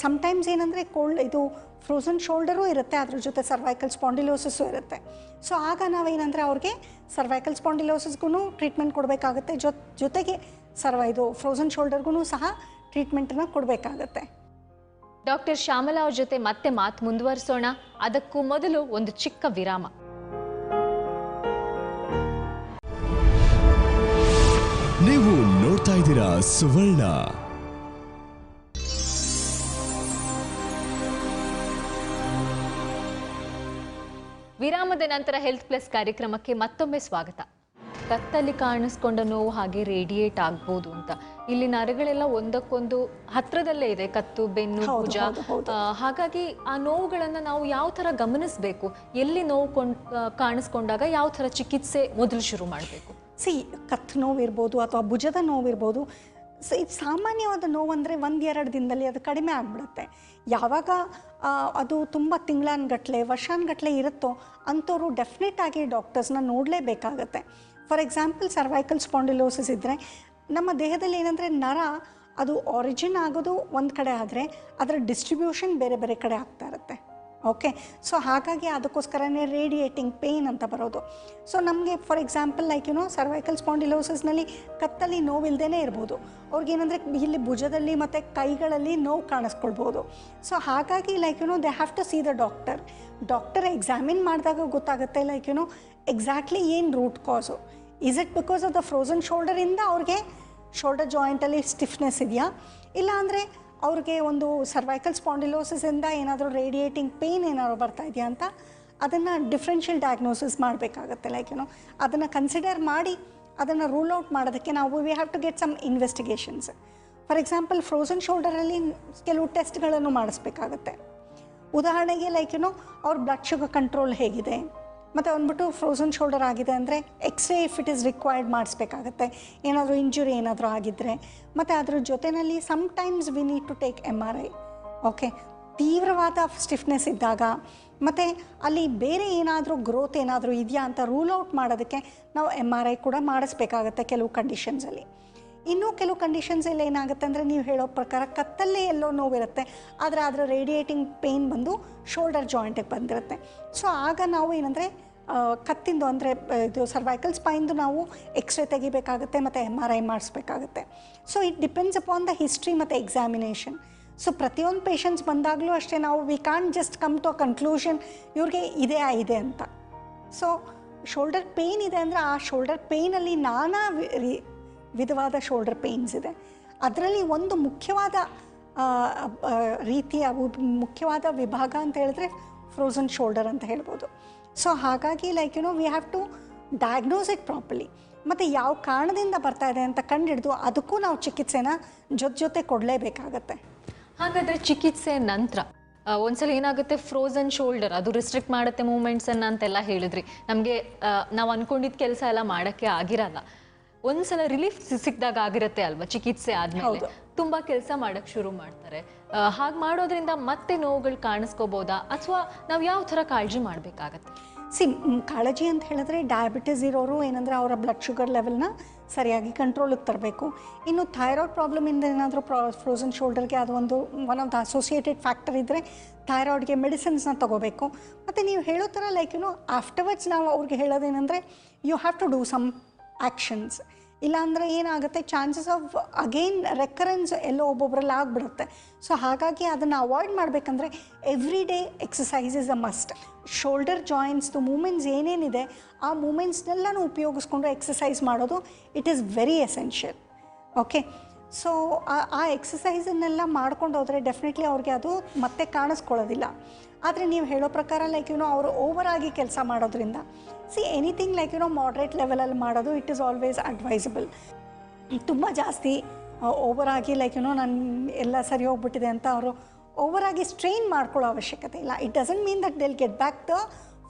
ಸಮ್ಟೈಮ್ಸ್ ಏನಂದರೆ ಇದು ಫ್ರೋಝನ್ ಶೋಲ್ಡರೂ ಇರುತ್ತೆ, ಅದ್ರ ಜೊತೆ ಸರ್ವೈಕಲ್ ಸ್ಪಾಂಡಿಲೋಸಿಸ್ಸು ಇರುತ್ತೆ. ಸೊ ಆಗ ನಾವೇನಂದರೆ ಅವ್ರಿಗೆ ಸರ್ವೈಕಲ್ ಸ್ಪಾಂಡಿಲೋಸಿಸ್ಗೂ ಟ್ರೀಟ್ಮೆಂಟ್ ಕೊಡಬೇಕಾಗುತ್ತೆ, ಜೊತೆಗೆ ಇದು ಫ್ರೋಝನ್ ಶೋಲ್ಡರ್ಗೂ ಸಹ ಟ್ರೀಟ್ಮೆಂಟನ್ನು ಕೊಡಬೇಕಾಗತ್ತೆ. ಡಾಕ್ಟರ್ ಶ್ಯಾಮಲಾ ಅವ್ರ ಜೊತೆ ಮತ್ತೆ ಮಾತು ಮುಂದುವರಿಸೋಣ. ಅದಕ್ಕೂ ಮೊದಲು ಒಂದು ಚಿಕ್ಕ ವಿರಾಮ. ನೀವು ನೋಡ್ತಾ ಇದ್ದೀರಾ ಸುವರ್ಣ. ವಿರಾಮದ ನಂತರ ಹೆಲ್ತ್ ಪ್ಲಸ್ ಕಾರ್ಯಕ್ರಮಕ್ಕೆ ಮತ್ತೊಮ್ಮೆ ಸ್ವಾಗತ. ಕತ್ತಲ್ಲಿ ಕಾಣಿಸ್ಕೊಂಡ ನೋವು ಹಾಗೆ ರೇಡಿಯೇಟ್ ಆಗ್ಬೋದು ಅಂತ. ಇಲ್ಲಿ ನರಗಳೆಲ್ಲ ಒಂದಕ್ಕೊಂದು ಹತ್ರದಲ್ಲೇ ಇದೆ, ಕತ್ತು, ಬೆನ್ನು, ಭುಜ. ಹಾಗಾಗಿ ಆ ನೋವುಗಳನ್ನು ನಾವು ಯಾವ ಥರ ಗಮನಿಸಬೇಕು, ಎಲ್ಲಿ ನೋವು ಕಾಣಿಸ್ಕೊಂಡಾಗ ಯಾವ ಥರ ಚಿಕಿತ್ಸೆ ಮೊದಲು ಶುರು ಮಾಡಬೇಕು? ಕತ್ತು ನೋವಿರ್ಬೋದು ಅಥವಾ ಭುಜದ ನೋವಿರ್ಬೋದು, ಸಾಮಾನ್ಯವಾದ ನೋವಂದರೆ 1-2 ದಿನದಲ್ಲಿ ಅದು ಕಡಿಮೆ ಆಗಿಬಿಡುತ್ತೆ. ಯಾವಾಗ ಅದು ತುಂಬ ತಿಂಗಳಾನ್ಗಟ್ಲೆ ವರ್ಷಾನ್ಗಟ್ಲೆ ಇರುತ್ತೋ ಅಂಥವ್ರು ಡೆಫಿನೆಟ್ ಆಗಿ ಡಾಕ್ಟರ್ಸ್ನ ನೋಡಲೇಬೇಕಾಗತ್ತೆ. ಫಾರ್ ಎಕ್ಸಾಂಪಲ್ ಸರ್ವೈಕಲ್ ಸ್ಪಾಂಡಿಲೋಸಿಸ್ ಇದ್ದರೆ ನಮ್ಮ ದೇಹದಲ್ಲಿ ಏನಂದರೆ ನರ ಅದು ಆರಿಜಿನ್ ಆಗೋದು ಒಂದು ಕಡೆ ಆದರೆ ಅದರ ಡಿಸ್ಟ್ರಿಬ್ಯೂಷನ್ ಬೇರೆ ಬೇರೆ ಕಡೆ ಆಗ್ತಾ ಇರುತ್ತೆ. ಓಕೆ, ಸೊ ಹಾಗಾಗಿ ಅದಕ್ಕೋಸ್ಕರನೇ ರೇಡಿಯೇಟಿಂಗ್ ಪೇಯ್ನ್ ಅಂತ ಬರೋದು. ಸೊ ನಮಗೆ ಫಾರ್ ಎಕ್ಸಾಂಪಲ್ ಸರ್ವೈಕಲ್ ಸ್ಪಾಂಡಿಲೋಸಿಸ್ನಲ್ಲಿ ಕತ್ತಲ್ಲಿ ನೋವಿಲ್ಲದೇ ಇರ್ಬೋದು, ಅವ್ರಿಗೇನಂದರೆ ಇಲ್ಲಿ ಭುಜದಲ್ಲಿ ಮತ್ತು ಕೈಗಳಲ್ಲಿ ನೋವು ಕಾಣಿಸ್ಕೊಳ್ಬೋದು. ಸೊ ಹಾಗಾಗಿ they have to see the doctor examine ಮಾಡಿದಾಗ ಗೊತ್ತಾಗುತ್ತೆ ಎಕ್ಸಾಕ್ಟ್ಲಿ ಏನು root cause. Is it because of the frozen ಶೋಲ್ಡರಿಂದ ಅವ್ರಿಗೆ ಶೋಲ್ಡರ್ ಜಾಯಿಂಟಲ್ಲಿ ಸ್ಟಿಫ್ನೆಸ್ ಇದೆಯಾ, ಇಲ್ಲ ಅಂದರೆ ಅವ್ರಿಗೆ ಒಂದು ಸರ್ವೈಕಲ್ ಸ್ಪಾಂಡಿಲೋಸಿಸಿಂದ ಏನಾದರೂ ರೇಡಿಯೇಟಿಂಗ್ ಪೇಯ್ನ್ ಏನಾದರೂ ಬರ್ತಾ ಇದೆಯಾ ಅಂತ ಅದನ್ನು ಡಿಫ್ರೆನ್ಷಿಯಲ್ ಡಯಾಗ್ನೋಸಿಸ್ ಮಾಡಬೇಕಾಗತ್ತೆ. ಅದನ್ನು ಕನ್ಸಿಡರ್ ಮಾಡಿ ಅದನ್ನು ರೂಲ್ ಔಟ್ ಮಾಡೋದಕ್ಕೆ ನಾವು we have to get some investigations. For example frozen ಶೋಲ್ಡರಲ್ಲಿ ಕೆಲವು ಟೆಸ್ಟ್ಗಳನ್ನು ಮಾಡಿಸ್ಬೇಕಾಗತ್ತೆ. ಉದಾಹರಣೆಗೆ ಅವ್ರ ಬ್ಲಡ್ ಶುಗರ್ ಕಂಟ್ರೋಲ್ ಹೇಗಿದೆ, ಮತ್ತು ಅಂದ್ಬಿಟ್ಟು ಫ್ರೋಝನ್ ಶೋಲ್ಡರ್ ಆಗಿದೆ ಅಂದರೆ X-ray if it is required ಮಾಡಿಸ್ಬೇಕಾಗತ್ತೆ, ಏನಾದರೂ ಇಂಜುರಿ ಏನಾದರೂ ಆಗಿದ್ದರೆ. ಮತ್ತು ಅದ್ರ ಜೊತೆಯಲ್ಲಿ sometimes we need to take MRI. Okay, ತೀವ್ರವಾದ ಸ್ಟಿಫ್ನೆಸ್ ಇದ್ದಾಗ ಮತ್ತು ಅಲ್ಲಿ ಬೇರೆ ಏನಾದರೂ ಗ್ರೋತ್ ಏನಾದರೂ ಇದೆಯಾ ಅಂತ ರೂಲ್ ಔಟ್ ಮಾಡೋದಕ್ಕೆ ನಾವು MRI ಕೂಡ ಮಾಡಿಸ್ಬೇಕಾಗತ್ತೆ ಕೆಲವು ಕಂಡೀಷನ್ಸಲ್ಲಿ. ಇನ್ನೂ ಕೆಲವು ಕಂಡೀಷನ್ಸಲ್ಲಿ ಏನಾಗುತ್ತೆ ಅಂದರೆ ನೀವು ಹೇಳೋ ಪ್ರಕಾರ ಕತ್ತಲ್ಲೇ ಎಲ್ಲೋ ನೋವಿರುತ್ತೆ, ಆದರೆ ಅದರ ರೇಡಿಯೇಟಿಂಗ್ ಪೇಯ್ನ್ ಬಂದು ಶೋಲ್ಡರ್ ಜಾಯಿಂಟಿಗೆ ಬಂದಿರುತ್ತೆ. ಸೊ ಆಗ ನಾವು ಏನಂದರೆ ಕತ್ತಿಂದು ಅಂದರೆ ಇದು ಸರ್ವೈಕಲ್ ಸ್ಪೈನ್ದು ನಾವು ಎಕ್ಸ್ರೇ ತೆಗಿಬೇಕಾಗುತ್ತೆ ಮತ್ತು MRI ಮಾಡಿಸ್ಬೇಕಾಗುತ್ತೆ. So it depends upon the history ಮತ್ತು ಎಕ್ಸಾಮಿನೇಷನ್. ಸೊ ಪ್ರತಿಯೊಂದು ಪೇಷಂಟ್ಸ್ ಬಂದಾಗಲೂ ಅಷ್ಟೇ ನಾವು we can't just come to a conclusion ಇವ್ರಿಗೆ ಇದೆ ಅಂತ. ಸೊ ಶೋಲ್ಡರ್ ಪೇಯ್ನ್ ಇದೆ ಅಂದರೆ ಆ ಶೋಲ್ಡರ್ ಪೇಯ್ನಲ್ಲಿ ನಾನಾ ವಿಧವಾದ ಶೋಲ್ಡರ್ ಪೇಯ್ನ್ಸ್ ಇದೆ. ಅದರಲ್ಲಿ ಒಂದು ಮುಖ್ಯವಾದ ರೀತಿಯ ಮುಖ್ಯವಾದ ವಿಭಾಗ ಅಂತ ಹೇಳಿದ್ರೆ ಫ್ರೋಝನ್ ಶೋಲ್ಡರ್ ಅಂತ ಹೇಳ್ಬೋದು. ಸೊ ಹಾಗಾಗಿ we have to diagnose it properly, ಮತ್ತು ಯಾವ ಕಾರಣದಿಂದ ಬರ್ತಾ ಇದೆ ಅಂತ ಕಂಡುಹಿಡಿದು ಅದಕ್ಕೂ ನಾವು ಚಿಕಿತ್ಸೆನ ಜೊತೆ ಕೊಡಲೇಬೇಕಾಗತ್ತೆ. ಹಾಗಾದರೆ ಚಿಕಿತ್ಸೆ ನಂತರ ಒಂದ್ಸಲ ಏನಾಗುತ್ತೆ, ಫ್ರೋಝನ್ ಶೋಲ್ಡರ್ ಅದು ರಿಸ್ಟ್ರಿಕ್ಟ್ ಮಾಡುತ್ತೆ ಮೂಮೆಂಟ್ಸನ್ನು ಅಂತೆಲ್ಲ ಹೇಳಿದ್ರಿ. ನಮಗೆ ನಾವು ಅಂದ್ಕೊಂಡಿದ್ದ ಕೆಲಸ ಎಲ್ಲ ಮಾಡೋಕ್ಕೆ ಆಗಿರಲ್ಲ. ಒಂದ್ಸಲ ರಿಲೀಫ್ ಸಿಕ್ಕಿದಾಗ ಆಗಿರುತ್ತೆ ಅಲ್ವಾ, ಚಿಕಿತ್ಸೆ ಆದಮೇಲೆ ತುಂಬ ಕೆಲಸ ಮಾಡೋಕ್ಕೆ ಶುರು ಮಾಡ್ತಾರೆ. ಹಾಗೆ ಮಾಡೋದ್ರಿಂದ ಮತ್ತೆ ನೋವುಗಳು ಕಾಣಿಸ್ಕೋಬೋದಾ, ಅಥವಾ ನಾವು ಯಾವ ಥರ ಕಾಳಜಿ ಮಾಡಬೇಕಾಗತ್ತೆ? ಕಾಳಜಿ ಅಂತ ಹೇಳಿದ್ರೆ ಡಯಾಬಿಟಿಸ್ ಇರೋರು ಏನಂದರೆ ಅವರ ಬ್ಲಡ್ ಶುಗರ್ ಲೆವೆಲ್ನ ಸರಿಯಾಗಿ ಕಂಟ್ರೋಲಿಗೆ ತರಬೇಕು. ಇನ್ನು ಥೈರಾಯ್ಡ್ ಪ್ರಾಬ್ಲಮಿಂದ ಏನಾದರೂ ಫ್ರೋಝನ್ ಶೋಲ್ಡರ್ಗೆ ಅದು one of the associated factor ಇದ್ದರೆ ಥೈರಾಯ್ಡ್ಗೆ ಮೆಡಿಸಿನ್ಸ್ನ ತೊಗೋಬೇಕು. ಮತ್ತು ನೀವು ಹೇಳೋ ಥರ ಆಫ್ಟರ್ವರ್ಡ್ಸ್ ನಾವು ಅವ್ರಿಗೆ ಹೇಳೋದೇನೆಂದರೆ you have to do some actions. ಇಲ್ಲಾಂದರೆ ಏನಾಗುತ್ತೆ, ಚಾನ್ಸಸ್ ಆಫ್ ಅಗೇನ್ ರೆಕರೆನ್ಸ್ ಎಲ್ಲೋ ಒಬ್ಬೊಬ್ಬರಲ್ಲಿ ಆಗಿಬಿಡುತ್ತೆ. ಸೊ ಹಾಗಾಗಿ ಅದನ್ನು ಅವಾಯ್ಡ್ ಮಾಡಬೇಕಂದ್ರೆ every day exercise is a must. Shoulder ಜಾಯಿಂಟ್ಸ್ದು ಮೂಮೆಂಟ್ಸ್ ಏನೇನಿದೆ ಆ ಮೂಮೆಂಟ್ಸ್ನೆಲ್ಲನೂ ಉಪಯೋಗಿಸ್ಕೊಂಡು ಎಕ್ಸಸೈಸ್ ಮಾಡೋದು it is very essential. Okay, so ಆ ಎಕ್ಸಸೈಸನ್ನೆಲ್ಲ ಮಾಡ್ಕೊಂಡು ಹೋದರೆ ಡೆಫಿನೆಟ್ಲಿ ಅವ್ರಿಗೆ ಅದು ಮತ್ತೆ ಕಾಣಿಸ್ಕೊಳ್ಳೋದಿಲ್ಲ. ಆದರೆ ನೀವು ಹೇಳೋ ಪ್ರಕಾರ ಅವರು ಓವರಾಗಿ ಕೆಲಸ ಮಾಡೋದ್ರಿಂದ ಎನಿಥಿಂಗ್ ಮಾಡ್ರೇಟ್ ಲೆವೆಲಲ್ಲಿ ಮಾಡೋದು ಇಟ್ ಈಸ್ ಆಲ್ವೇಸ್ ಅಡ್ವೈಸಬಲ್. ತುಂಬ ಜಾಸ್ತಿ ಓವರಾಗಿ ನಾನು ಎಲ್ಲ ಸರಿ ಹೋಗ್ಬಿಟ್ಟಿದೆ ಅಂತ ಅವರು ಓವರಾಗಿ ಸ್ಟ್ರೈನ್ ಮಾಡ್ಕೊಳ್ಳೋ ಅವಶ್ಯಕತೆ ಇಲ್ಲ. It doesn't mean that del get back the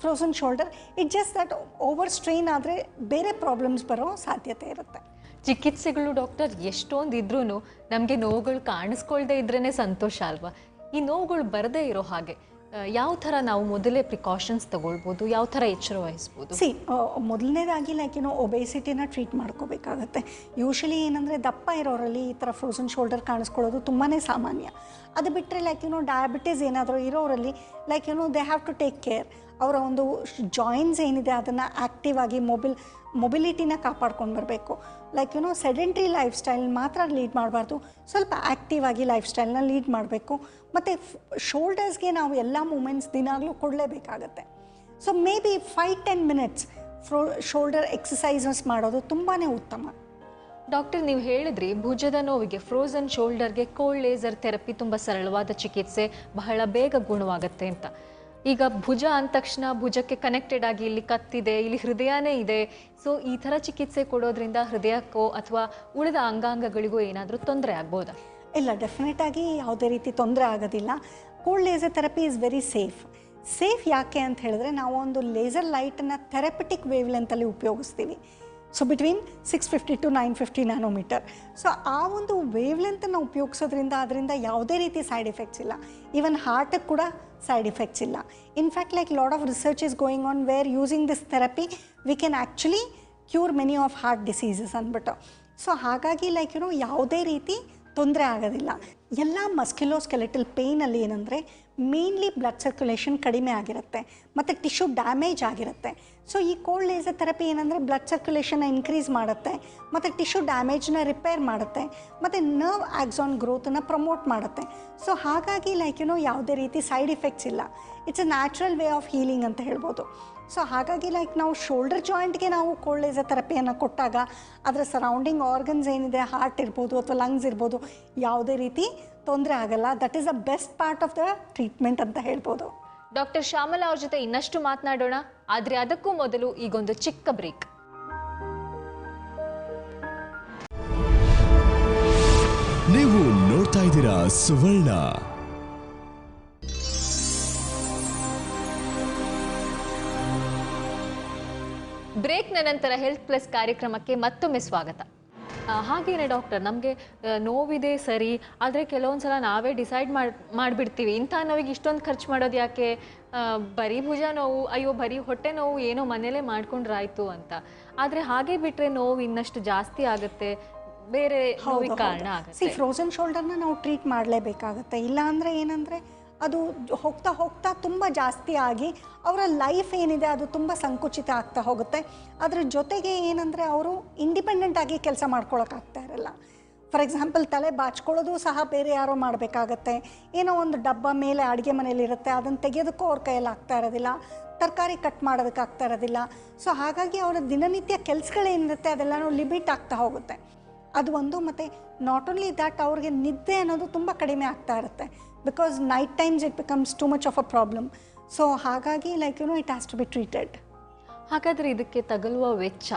frozen shoulder. It just that over strain ಆದರೆ ಬೇರೆ ಪ್ರಾಬ್ಲಮ್ಸ್ ಬರೋ ಸಾಧ್ಯತೆ ಇರುತ್ತೆ. ಚಿಕಿತ್ಸೆಗಳು ಡಾಕ್ಟರ್ ಎಷ್ಟೊಂದು ಇದ್ರೂ ನಮಗೆ ನೋವುಗಳು ಕಾಣಿಸ್ಕೊಳ್ದೇ ಇದ್ರೇ ಸಂತೋಷ ಅಲ್ವಾ? ಈ ನೋವುಗಳು ಬರದೇ ಇರೋ ಹಾಗೆ ಯಾವ ಥರ ನಾವು ಮೊದಲೇ ಪ್ರಿಕಾಷನ್ಸ್ ತಗೊಳ್ಬೋದು, ಯಾವ ಥರ ಎಚ್ಚರ ವಹಿಸ್ಬೋದು? ಮೊದಲನೇದಾಗಿ ಒಬೇಸಿಟಿನ ಟ್ರೀಟ್ ಮಾಡ್ಕೋಬೇಕಾಗತ್ತೆ. ಯೂಶಲಿ ಏನಂದರೆ ದಪ್ಪ ಇರೋರಲ್ಲಿ ಈ ಥರ ಫ್ರೋಝನ್ ಶೋಲ್ಡರ್ ಕಾಣಿಸ್ಕೊಳ್ಳೋದು ತುಂಬಾ ಸಾಮಾನ್ಯ. ಅದು ಬಿಟ್ಟರೆ ಡಯಾಬಿಟೀಸ್ ಏನಾದರೂ ಇರೋರಲ್ಲಿ they have to take care. ಅವರ ಒಂದು ಜಾಯಿಂಟ್ಸ್ ಏನಿದೆ ಅದನ್ನು ಆ್ಯಕ್ಟಿವ್ ಆಗಿ ಮೊಬಿಲಿಟಿನ ಕಾಪಾಡ್ಕೊಂಡು ಬರಬೇಕು. ಸೆಡೆಂಟ್ರಿ ಲೈಫ್ ಸ್ಟೈಲ್ ಮಾತ್ರ ಲೀಡ್ ಮಾಡಬಾರ್ದು, ಸ್ವಲ್ಪ ಆ್ಯಕ್ಟಿವ್ ಆಗಿ ಲೈಫ್ ಸ್ಟೈಲ್ನ ಲೀಡ್ ಮಾಡಬೇಕು. ಮತ್ತು ಶೋಲ್ಡರ್ಸ್ಗೆ ನಾವು ಎಲ್ಲ ಮೂಮೆಂಟ್ಸ್ ದಿನಾಗಲೂ ಕೊಡಲೇಬೇಕಾಗತ್ತೆ. So may be 5-10 minutes shoulder exercises ಮಾಡೋದು ತುಂಬಾ ಉತ್ತಮ. ಡಾಕ್ಟರ್, ನೀವು ಹೇಳಿದ್ರಿ ಭುಜದ ನೋವಿಗೆ ಫ್ರೋಝನ್ ಶೋಲ್ಡರ್ಗೆ ಕೋಲ್ಡ್ ಲೇಸರ್ ಥೆರಪಿ ತುಂಬ ಸರಳವಾದ ಚಿಕಿತ್ಸೆ, ಬಹಳ ಬೇಗ ಗುಣವಾಗುತ್ತೆ ಅಂತ. ಈಗ ಭುಜ ಅಂದ ತಕ್ಷಣ ಭುಜಕ್ಕೆ ಕನೆಕ್ಟೆಡ್ ಆಗಿ ಇಲ್ಲಿ ಕತ್ತಿದೆ, ಇಲ್ಲಿ ಹೃದಯನೇ ಇದೆ. ಸೊ ಈ ಥರ ಚಿಕಿತ್ಸೆ ಕೊಡೋದ್ರಿಂದ ಹೃದಯಕ್ಕೋ ಅಥವಾ ಉಳಿದ ಅಂಗಾಂಗಗಳಿಗೂ ಏನಾದರೂ ತೊಂದರೆ ಆಗ್ಬೋದಾ? ಇಲ್ಲ, ಡೆಫಿನೆಟ್ ಆಗಿ ಯಾವುದೇ ರೀತಿ ತೊಂದರೆ ಆಗೋದಿಲ್ಲ. Cold laser therapy is very safe. ಯಾಕೆ ಅಂತ ಹೇಳಿದ್ರೆ ನಾವು ಒಂದು ಲೇಸರ್ ಲೈಟನ್ನು ಥೆರಪಿಟಿಕ್ ವೇವ್ ಲೆಂತಲ್ಲಿ ಉಪಯೋಗಿಸ್ತೀವಿ. So between 650 to 950 nanometre. So ಆ ಒಂದು ವೇವ್ ಲೆಂತನ್ನು ಉಪಯೋಗಿಸೋದ್ರಿಂದ ಅದರಿಂದ ಯಾವುದೇ ರೀತಿ ಸೈಡ್ ಎಫೆಕ್ಟ್ಸ್ ಇಲ್ಲ. ಈವನ್ ಹಾರ್ಟಿಗೆ ಕೂಡ ಸೈಡ್ ಎಫೆಕ್ಟ್ಸ್ ಇಲ್ಲ. In fact lot of research is going on where using this therapy we can actually cure many of heart diseases ಅಂದ್ಬಿಟ್ಟು. ಸೊ ಹಾಗಾಗಿ ಯಾವುದೇ ರೀತಿ ತೊಂದರೆ ಆಗೋದಿಲ್ಲ. ಎಲ್ಲ ಮಸ್ಕ್ಯುಲೋಸ್ಕೆಲೆಟಲ್ ಪೇಯ್ನಲ್ಲಿ ಏನಂದರೆ ಮೇನ್ಲಿ ಬ್ಲಡ್ ಸರ್ಕ್ಯುಲೇಷನ್ ಕಡಿಮೆ ಆಗಿರುತ್ತೆ ಮತ್ತು ಟಿಶ್ಯೂ ಡ್ಯಾಮೇಜ್ ಆಗಿರುತ್ತೆ. ಸೊ ಈ ಕೋಲ್ಡ್ ಲೇಸರ್ ಥೆರಪಿ ಏನಂದರೆ ಬ್ಲಡ್ ಸರ್ಕ್ಯುಲೇಷನ್ನ ಇನ್ಕ್ರೀಸ್ ಮಾಡುತ್ತೆ ಮತ್ತು ಟಿಶ್ಯೂ ಡ್ಯಾಮೇಜ್ನ ರಿಪೇರ್ ಮಾಡುತ್ತೆ ಮತ್ತು ನರ್ವ್ ಆಕ್ಸಾನ್ ಗ್ರೋತನ್ನು ಪ್ರಮೋಟ್ ಮಾಡುತ್ತೆ. ಸೊ ಹಾಗಾಗಿ ಯಾವುದೇ ರೀತಿ ಸೈಡ್ ಎಫೆಕ್ಟ್ಸ್ ಇಲ್ಲ. It's a natural way of healing ಅಂತ ಹೇಳ್ಬೋದು. ಸೊ ಹಾಗಾಗಿ ನಾವು ಶೋಲ್ಡರ್ ಜಾಯಿಂಟ್ಗೆ ನಾವು ಕೋಲ್ಡ್ ಲೇಸರ್ ಥೆರಪಿಯನ್ನು ಕೊಟ್ಟಾಗ ಅದರ ಸರೌಂಡಿಂಗ್ ಆರ್ಗನ್ಸ್ ಏನಿದೆ, ಹಾರ್ಟ್ ಇರ್ಬೋದು ಅಥವಾ ಲಂಗ್ಸ್ ಇರ್ಬೋದು, ಯಾವುದೇ ರೀತಿ ತೊಂದರೆ ಆಗಲ್ಲ. That is the best part of the treatment ಅಂತ ಹೇಳ್ಬೋದು. ಡಾಕ್ಟರ್ ಶ್ಯಾಮಲಾ ಅವ್ರ ಜೊತೆ ಇನ್ನಷ್ಟು ಮಾತನಾಡೋಣ, ಆದರೆ ಅದಕ್ಕೂ ಮೊದಲು ಈಗೊಂದು ಚಿಕ್ಕ ಬ್ರೇಕ್. ನೀವು ನೋಡ್ತಾ ಇದ್ದೀರಾ ಸುವರ್ಣ. ಬ್ರೇಕ್ನ ನಂತರ ಹೆಲ್ತ್ ಪ್ಲಸ್ ಕಾರ್ಯಕ್ರಮಕ್ಕೆ ಮತ್ತೊಮ್ಮೆ ಸ್ವಾಗತ. ಹಾಗೇನೆ ಡಾಕ್ಟರ್, ನಮಗೆ ನೋವಿದೆ ಸರಿ, ಆದರೆ ಕೆಲವೊಂದು ಸಲ ನಾವೇ ಡಿಸೈಡ್ ಮಾಡಿಬಿಡ್ತೀವಿ ಇಂಥ ನೋವಿಗೆ ಇಷ್ಟೊಂದು ಖರ್ಚು ಮಾಡೋದು ಯಾಕೆ, ಬರೀ ಭುಜ ನೋವು, ಅಯ್ಯೋ ಬರೀ ಹೊಟ್ಟೆ ನೋವು, ಏನೋ ಮನೇಲೇ ಮಾಡ್ಕೊಂಡ್ರಾಯ್ತು ಅಂತ. ಆದರೆ ಹಾಗೆ ಬಿಟ್ಟರೆ ನೋವು ಇನ್ನಷ್ಟು ಜಾಸ್ತಿ ಆಗುತ್ತೆ. ಬೇರೆ ನೋವಿಗೆ ಕಾರಣ ಆಗುತ್ತೆ. ಫ್ರೋಝನ್ ಶೋಲ್ಡರ್ನ ನಾವು ಟ್ರೀಟ್ ಮಾಡಲೇಬೇಕಾಗತ್ತೆ. ಇಲ್ಲ ಅಂದರೆ ಏನಂದರೆ ಅದು ಹೋಗ್ತಾ ಹೋಗ್ತಾ ತುಂಬ ಜಾಸ್ತಿ ಆಗಿ ಅವರ ಲೈಫ್ ಏನಿದೆ ಅದು ತುಂಬ ಸಂಕುಚಿತ ಆಗ್ತಾ ಹೋಗುತ್ತೆ. ಅದ್ರ ಜೊತೆಗೆ ಏನಂದರೆ ಅವರು ಇಂಡಿಪೆಂಡೆಂಟ್ ಆಗಿ ಕೆಲಸ ಮಾಡ್ಕೊಳಕ್ಕಾಗ್ತಾ ಇರಲ್ಲ. ಫಾರ್ ಎಕ್ಸಾಂಪಲ್ ತಲೆ ಬಾಚ್ಕೊಳ್ಳೋದು ಸಹ ಬೇರೆ ಯಾರೋ ಮಾಡಬೇಕಾಗತ್ತೆ. ಏನೋ ಒಂದು ಡಬ್ಬ ಮೇಲೆ ಅಡುಗೆ ಮನೇಲಿರುತ್ತೆ, ಅದನ್ನು ತೆಗೆಯೋದಕ್ಕೂ ಅವ್ರ ಕೈಯಲ್ಲಿ ಆಗ್ತಾ ಇರೋದಿಲ್ಲ, ತರಕಾರಿ ಕಟ್ ಮಾಡೋದಕ್ಕೆ ಆಗ್ತಾ ಇರೋದಿಲ್ಲ. ಸೊ ಹಾಗಾಗಿ ಅವರ ದಿನನಿತ್ಯ ಕೆಲಸಗಳೇನಿರುತ್ತೆ ಅದೆಲ್ಲನೂ ಲಿಮಿಟ್ ಆಗ್ತಾ ಹೋಗುತ್ತೆ. ಅದು ಒಂದು. ಮತ್ತು ನಾಟ್ ಓನ್ಲಿ ದ್ಯಾಟ್, ಅವ್ರಿಗೆ ನಿದ್ದೆ ಅನ್ನೋದು ತುಂಬ ಕಡಿಮೆ ಆಗ್ತಾ ಇರುತ್ತೆ. Because night times it becomes too much of a problem. So ಹಾಗಾಗಿ it has to be treated. ಹಾಗಾದರೆ ಇದಕ್ಕೆ ತಗಲುವ ವೆಚ್ಚ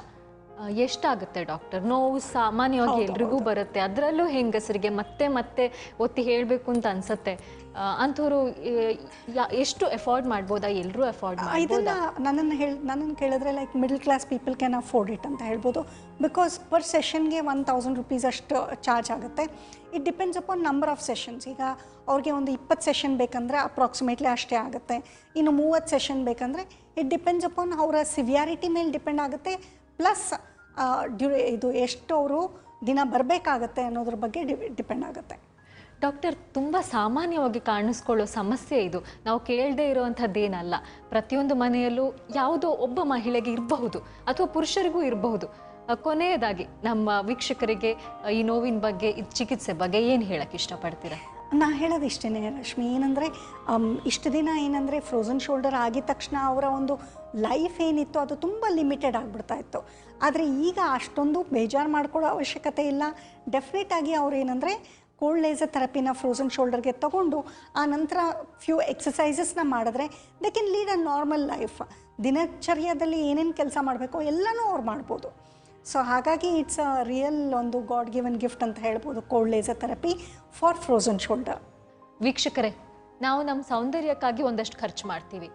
ಎಷ್ಟಾಗುತ್ತೆ ಡಾಕ್ಟರ್? ನೋವು ಸಾಮಾನ್ಯವಾಗಿ ಎಲ್ರಿಗೂ ಬರುತ್ತೆ, ಅದರಲ್ಲೂ ಹೆಂಗಸರಿಗೆ ಮತ್ತೆ ಮತ್ತೆ ಒತ್ತಿ ಹೇಳಬೇಕು ಅಂತ ಅನ್ಸುತ್ತೆ. ಅಂಥವ್ರು ಎಷ್ಟು ಅಫೋರ್ಡ್ ಮಾಡ್ಬೋದಾ? ಎಲ್ಲರೂ ಅಫೋರ್ಡ್ ಇದನ್ನು ನನ್ನನ್ನು ಕೇಳಿದ್ರೆ middle class people can afford it ಅಂತ ಹೇಳ್ಬೋದು. ಬಿಕಾಸ್ ಪರ್ ಸೆಷನ್ಗೆ 1000 rupees ಅಷ್ಟು ಚಾರ್ಜ್ ಆಗುತ್ತೆ. It depends upon number of sessions. ಈಗ ಅವ್ರಿಗೆ ಒಂದು 20 ಸೆಷನ್ ಬೇಕಂದರೆ ಅಪ್ರಾಕ್ಸಿಮೇಟ್ಲಿ ಅಷ್ಟೇ ಆಗುತ್ತೆ. ಇನ್ನು 30 ಸೆಷನ್ ಬೇಕಂದರೆ ಇಟ್ ಡಿಪೆಂಡ್ಸ್ ಅಪಾನ್ ಅವರ ಸಿವಿಯಾರಿಟಿ ಮೇಲೆ ಡಿಪೆಂಡ್ ಆಗುತ್ತೆ. ಪ್ಲಸ್ ಇದು ಎಷ್ಟು ಅವರು ದಿನ ಬರಬೇಕಾಗತ್ತೆ ಅನ್ನೋದ್ರ ಬಗ್ಗೆ ಡಿಪೆಂಡ್ ಆಗುತ್ತೆ. ಡಾಕ್ಟರ್, ತುಂಬ ಸಾಮಾನ್ಯವಾಗಿ ಕಾಣಿಸ್ಕೊಳ್ಳೋ ಸಮಸ್ಯೆ ಇದು. ನಾವು ಕೇಳದೇ ಇರೋವಂಥದ್ದೇನಲ್ಲ. ಪ್ರತಿಯೊಂದು ಮನೆಯಲ್ಲೂ ಯಾವುದೋ ಒಬ್ಬ ಮಹಿಳೆಗೆ ಇರಬಹುದು ಅಥವಾ ಪುರುಷರಿಗೂ ಇರಬಹುದು. ಕೊನೆಯದಾಗಿ ನಮ್ಮ ವೀಕ್ಷಕರಿಗೆ ಈ ನೋವಿನ ಬಗ್ಗೆ, ಚಿಕಿತ್ಸೆ ಬಗ್ಗೆ ಏನು ಹೇಳಕ್ಕೆ ಇಷ್ಟಪಡ್ತೀರಾ? ನಾ ಹೇಳೋದು ಇಷ್ಟೇ ರಶ್ಮಿ, ಏನಂದರೆ ಇಷ್ಟು ದಿನ ಏನಂದರೆ ಫ್ರೋಝನ್ ಶೋಲ್ಡರ್ ಆಗಿದ ತಕ್ಷಣ ಅವರ ಒಂದು ಲೈಫ್ ಏನಿತ್ತು ಅದು ತುಂಬ ಲಿಮಿಟೆಡ್ ಆಗಿಬಿಡ್ತಾ ಇತ್ತು. ಆದರೆ ಈಗ ಅಷ್ಟೊಂದು ಬೇಜಾರು ಮಾಡ್ಕೊಳ್ಳೋ ಅವಶ್ಯಕತೆ ಇಲ್ಲ. ಡೆಫಿನೆಟಾಗಿ ಅವ್ರು ಏನಂದರೆ ಕೋಲ್ಡ್ ಲೇಸರ್ ಥೆರಪಿನ ಫ್ರೋಝನ್ ಶೋಲ್ಡರ್ಗೆ ತೊಗೊಂಡು ಆ ನಂತರ ಫ್ಯೂ ಎಕ್ಸಸೈಸಸ್ನ ಮಾಡಿದ್ರೆ they can lead a normal life. ದಿನಚರ್ಯದಲ್ಲಿ ಏನೇನು ಕೆಲಸ ಮಾಡಬೇಕೋ ಎಲ್ಲನೂ ಅವ್ರು ಮಾಡ್ಬೋದು. ಸೊ ಹಾಗಾಗಿ ಇಟ್ಸ್ ಅ ರಿಯಲ್ ಒಂದು ಗಾಡ್ ಗಿವನ್ ಗಿಫ್ಟ್ ಅಂತ ಹೇಳ್ಬೋದು, cold laser therapy for frozen shoulder. ವೀಕ್ಷಕರೇ, ನಾವು ನಮ್ಮ ಸೌಂದರ್ಯಕ್ಕಾಗಿ ಒಂದಷ್ಟು ಖರ್ಚು ಮಾಡ್ತೀವಿ.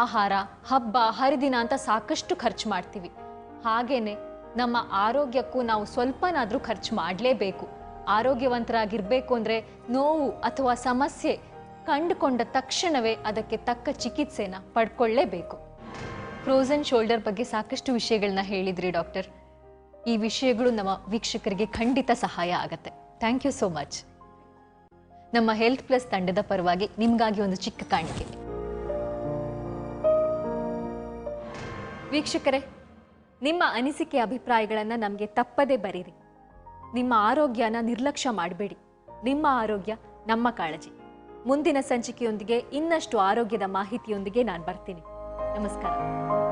ಆಹಾರ, ಹಬ್ಬ, ಹರಿದಿನ ಅಂತ ಸಾಕಷ್ಟು ಖರ್ಚು ಮಾಡ್ತೀವಿ. ಹಾಗೇನೆ ನಮ್ಮ ಆರೋಗ್ಯಕ್ಕೂ ನಾವು ಸ್ವಲ್ಪನಾದರೂ ಖರ್ಚು ಮಾಡಲೇಬೇಕು. ಆರೋಗ್ಯವಂತರಾಗಿರಬೇಕು ಅಂದರೆ ನೋವು ಅಥವಾ ಸಮಸ್ಯೆ ಕಂಡುಕೊಂಡ ತಕ್ಷಣವೇ ಅದಕ್ಕೆ ತಕ್ಕ ಚಿಕಿತ್ಸೆನ ಪಡ್ಕೊಳ್ಳೇಬೇಕು. ಫ್ರೋಝನ್ ಶೋಲ್ಡರ್ ಬಗ್ಗೆ ಸಾಕಷ್ಟು ವಿಷಯಗಳನ್ನ ಹೇಳಿದ್ರಿ ಡಾಕ್ಟರ್. ಈ ವಿಷಯಗಳು ನಮ್ಮ ವೀಕ್ಷಕರಿಗೆ ಖಂಡಿತ ಸಹಾಯ ಆಗತ್ತೆ. Thank you so much. ನಮ್ಮ ಹೆಲ್ತ್ ಪ್ಲಸ್ ತಂಡದ ಪರವಾಗಿ ನಿಮಗಾಗಿ ಒಂದು ಚಿಕ್ಕ ಕಾಣಿಕೆ. ವೀಕ್ಷಕರೇ, ನಿಮ್ಮ ಅನಿಸಿಕೆ ಅಭಿಪ್ರಾಯಗಳನ್ನು ನಮಗೆ ತಪ್ಪದೇ ಬರೀರಿ. ನಿಮ್ಮ ಆರೋಗ್ಯನ ನಿರ್ಲಕ್ಷ್ಯ ಮಾಡಬೇಡಿ. ನಿಮ್ಮ ಆರೋಗ್ಯ ನಮ್ಮ ಕಾಳಜಿ. ಮುಂದಿನ ಸಂಚಿಕೆಯೊಂದಿಗೆ ಇನ್ನಷ್ಟು ಆರೋಗ್ಯದ ಮಾಹಿತಿಯೊಂದಿಗೆ ನಾನು ಬರ್ತೀನಿ. ನಮಸ್ಕಾರ.